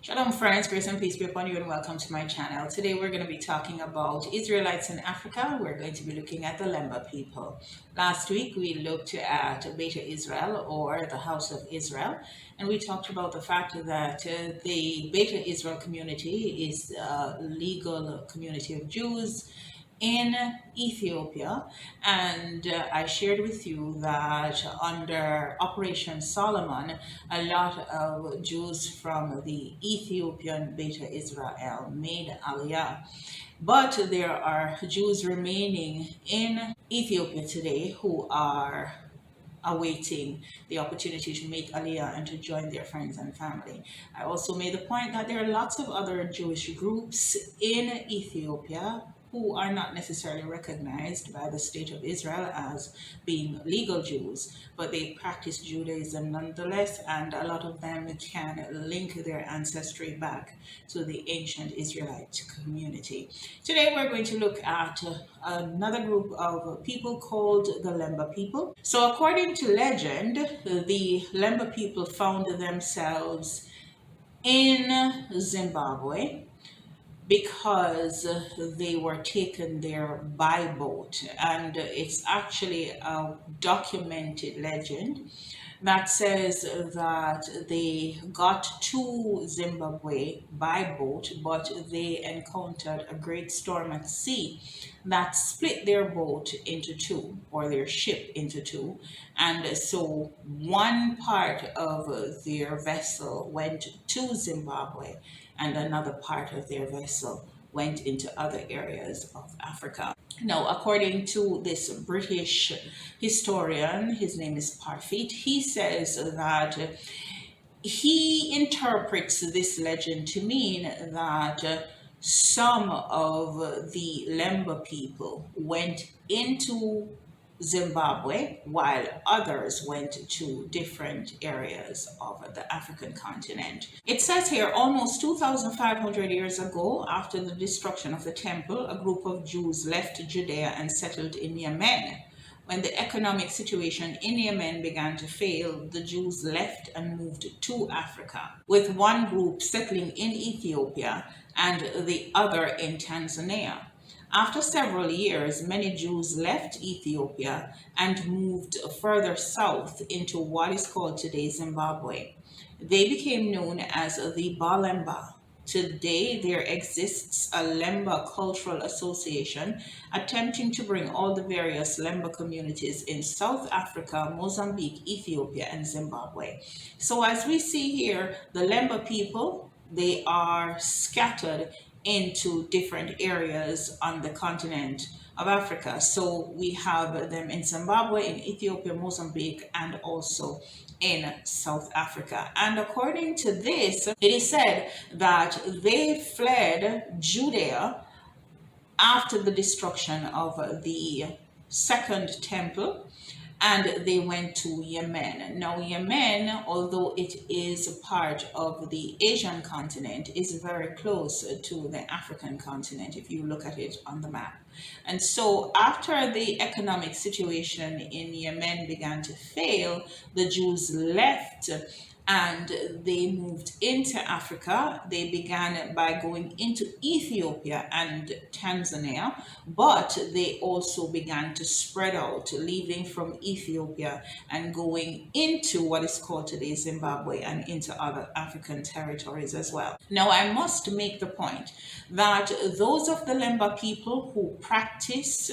Shalom friends, grace and peace be upon you and welcome to my channel. Today we're going to be talking about Israelites in Africa. We're going to be looking at the Lemba people. Last week we looked at Beta Israel or the House of Israel, and we talked about the fact that the Beta Israel community is a legal community of Jews in Ethiopia, and I shared with you that under Operation Solomon, a lot of Jews from the Ethiopian Beta Israel made Aliyah. But there are Jews remaining in Ethiopia today who are awaiting the opportunity to make Aliyah and to join their friends and family. I also made the point that there are lots of other Jewish groups in Ethiopia who are not necessarily recognized by the state of Israel as being legal Jews, but they practice Judaism nonetheless, and a lot of them can link their ancestry back to the ancient Israelite community. Today we're going to look at another group of people called the Lemba people. So according to legend, the Lemba people found themselves in Zimbabwe because they were taken there by boat, and it's actually a documented legend that says that they got to Zimbabwe by boat, but they encountered a great storm at sea that split their boat into two, or their ship into two. And so one part of their vessel went to Zimbabwe, and another part of their vessel went into other areas of Africa. Now, according to this British historian, his name is Parfit, he says that he interprets this legend to mean that some of the Lemba people went into Zimbabwe, while others went to different areas of the African continent. It says here, almost 2,500 years ago, after the destruction of the temple, a group of Jews left Judea and settled in Yemen. When the economic situation in Yemen began to fail, the Jews left and moved to Africa, with one group settling in Ethiopia and the other in Tanzania. After several years, many Jews left Ethiopia and moved further south into what is called today Zimbabwe. They became known as the Balemba. Today, there exists a Lemba Cultural Association attempting to bring all the various Lemba communities in South Africa, Mozambique, Ethiopia, and Zimbabwe. So as we see here, the Lemba people, they are scattered into different areas on the continent of Africa. So we have them in Zimbabwe, in Ethiopia, Mozambique, and also in South Africa. And according to this, it is said that they fled Judea after the destruction of the second temple, and they went to Yemen. Now, Yemen, although it is a part of the Asian continent, is very close to the African continent if you look at it on the map. And so after the economic situation in Yemen began to fail, the Jews left and they moved into Africa. They began by going into Ethiopia and Tanzania, but they also began to spread out, leaving from Ethiopia and going into what is called today Zimbabwe and into other African territories as well. Now, I must make the point that those of the Lemba people who practice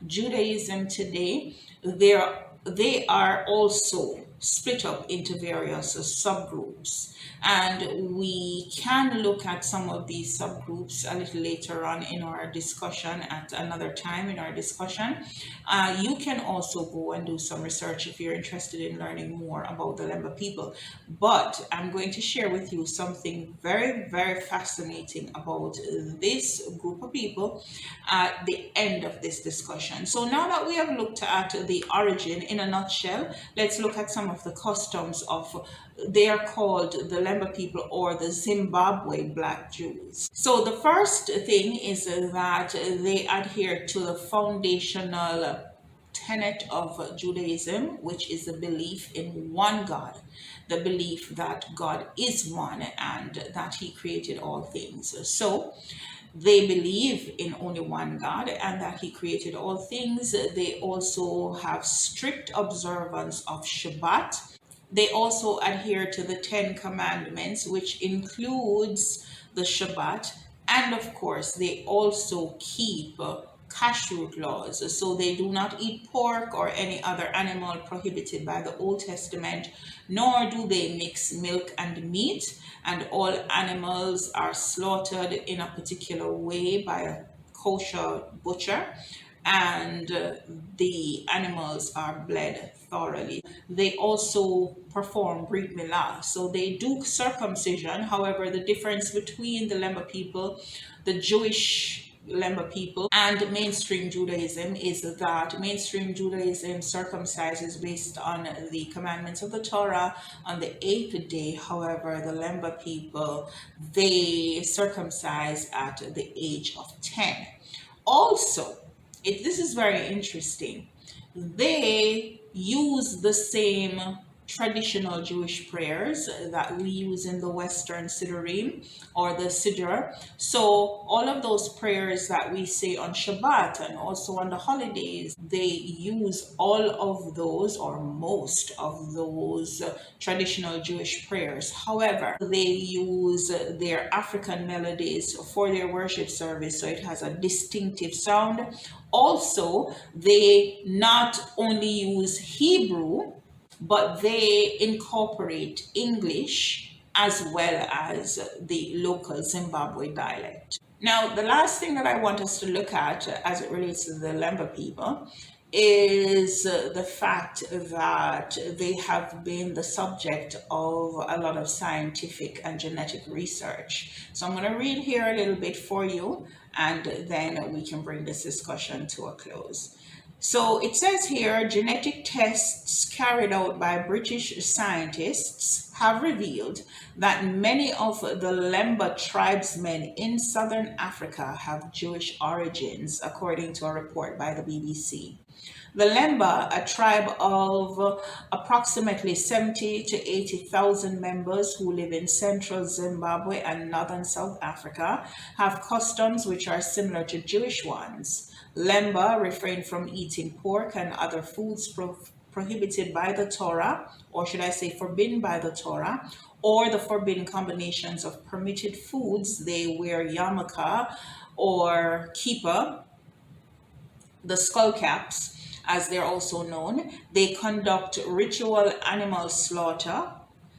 Judaism today, they are also split up into various subgroups, and we can look at some of these subgroups a little later on in our discussion at another time in our discussion. You can also go and do some research if you're interested in learning more about the Lemba people, but I'm going to share with you something very, very fascinating about this group of people at the end of this discussion. So now that we have looked at the origin in a nutshell, let's look at some of the customs of, they are called the Lemba people or the Zimbabwe Black Jews. So the first thing is that they adhere to the foundational tenet of Judaism, which is the belief in one God, the belief that God is one and that He created all things. So they believe in only one God and that He created all things. They also have strict observance of Shabbat. They also adhere to the Ten Commandments, which includes the Shabbat. And of course, they also keep kashrut laws. So they do not eat pork or any other animal prohibited by the Old Testament, nor do they mix milk and meat. And all animals are slaughtered in a particular way by a kosher butcher, and the animals are bled thoroughly. They also perform Brit Milah, so they do circumcision. However, the difference between the Lemba people, the Jewish Lemba people, and mainstream Judaism is that mainstream Judaism circumcises based on the commandments of the Torah on the 8th day. However, the Lemba people, they circumcise at the age of 10. Also, this is very interesting. They use the same traditional Jewish prayers that we use in the Western Siddurim or the Siddur. So all of those prayers that we say on Shabbat and also on the holidays, they use all of those or most of those traditional Jewish prayers. However, they use their African melodies for their worship service, so it has a distinctive sound. Also, they not only use Hebrew, but they incorporate English as well as the local Zimbabwe dialect. Now, the last thing that I want us to look at as it relates to the Lemba people is the fact that they have been the subject of a lot of scientific and genetic research. So I'm going to read here a little bit for you, and then we can bring this discussion to a close. So it says here, genetic tests carried out by British scientists have revealed that many of the Lemba tribesmen in southern Africa have Jewish origins, according to a report by the BBC. The Lemba, a tribe of approximately 70 to 80,000 members who live in central Zimbabwe and northern South Africa, have customs which are similar to Jewish ones. Lemba refrain from eating pork and other foods prohibited by the Torah, or should I say forbidden by the Torah, or the forbidden combinations of permitted foods. They wear yarmulke or kippah, the skull caps, as they're also known. They conduct ritual animal slaughter.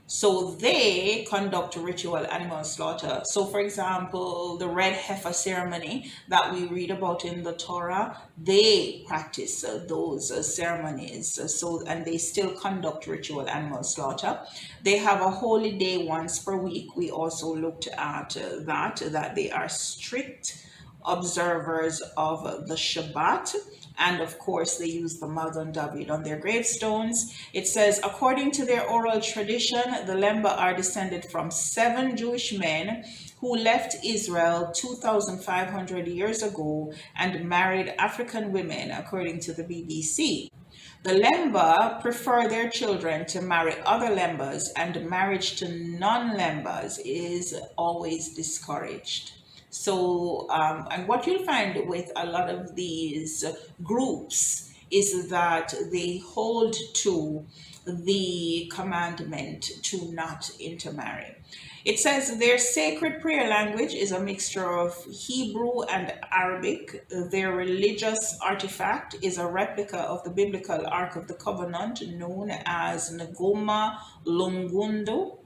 So they conduct ritual animal slaughter. So for example, the red heifer ceremony that we read about in the Torah, they practice those ceremonies. And they still conduct ritual animal slaughter. They have a holy day once per week. We also looked at that they are strict observers of the Shabbat. And of course, they use the Magen David on their gravestones. It says, according to their oral tradition, the Lemba are descended from 7 Jewish men who left Israel 2,500 years ago and married African women, according to the BBC. The Lemba prefer their children to marry other Lembas, and marriage to non-Lembas is always discouraged. So, and what you'll find with a lot of these groups is that they hold to the commandment to not intermarry. It says their sacred prayer language is a mixture of Hebrew and Arabic. Their religious artifact is a replica of the biblical Ark of the Covenant known as Ngoma Lungundu,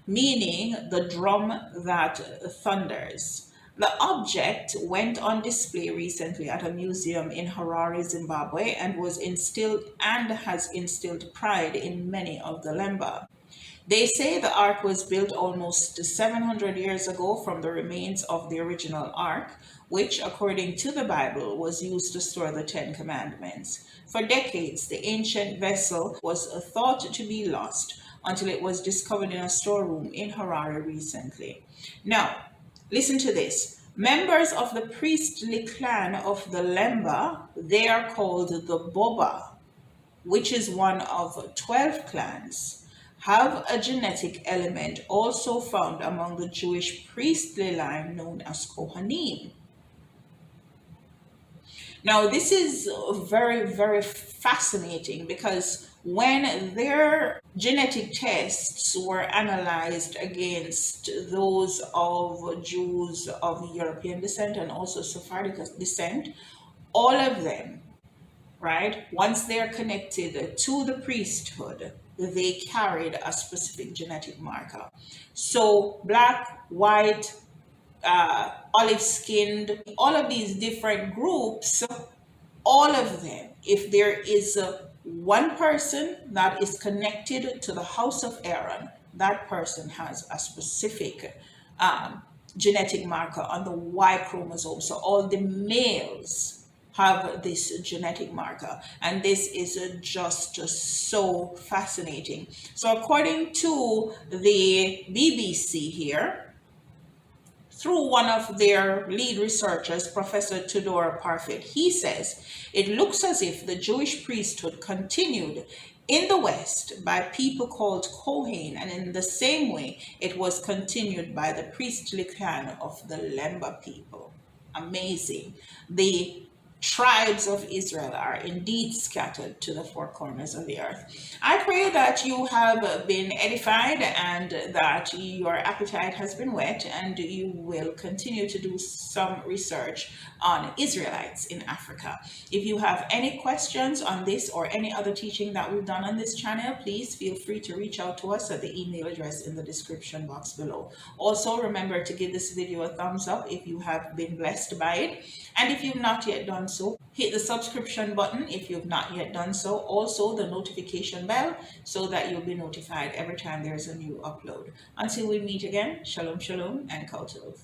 meaning the drum that thunders. The object went on display recently at a museum in Harare, Zimbabwe, and has instilled pride in many of the Lemba. They say the ark was built almost 700 years ago from the remains of the original ark, which, according to the Bible, was used to store the 10 Commandments. For decades, the ancient vessel was thought to be lost until it was discovered in a storeroom in Harare recently. Now, listen to this. Members of the priestly clan of the Lemba, they are called the Boba, which is one of 12 clans, have a genetic element also found among the Jewish priestly line known as Kohanim. Now, this is very, very fascinating because when their genetic tests were analyzed against those of Jews of European descent and also Sephardic descent, all of them, right, once they're connected to the priesthood, they carried a specific genetic marker. So, black, white, olive skinned, all of these different groups, all of them, if there is one person that is connected to the house of Aaron, that person has a specific genetic marker on the Y chromosome. So all the males have this genetic marker, and this is just so fascinating. So according to the BBC here, through one of their lead researchers, Professor Tudor Parfit, he says, it looks as if the Jewish priesthood continued in the West by people called Kohen, and in the same way it was continued by the priestly clan of the Lemba people. Amazing. The tribes of Israel are indeed scattered to the four corners of the earth. I pray that you have been edified and that your appetite has been whet, and you will continue to do some research on Israelites in Africa. If you have any questions on this or any other teaching that we've done on this channel, please feel free to reach out to us at the email address in the description box below. Also, remember to give this video a thumbs up if you have been blessed by it. And if you've not yet done so, hit the subscription button if you've not yet done so. Also, the notification bell so that you'll be notified every time there's a new upload. Until we meet again, shalom, shalom, and kol tov.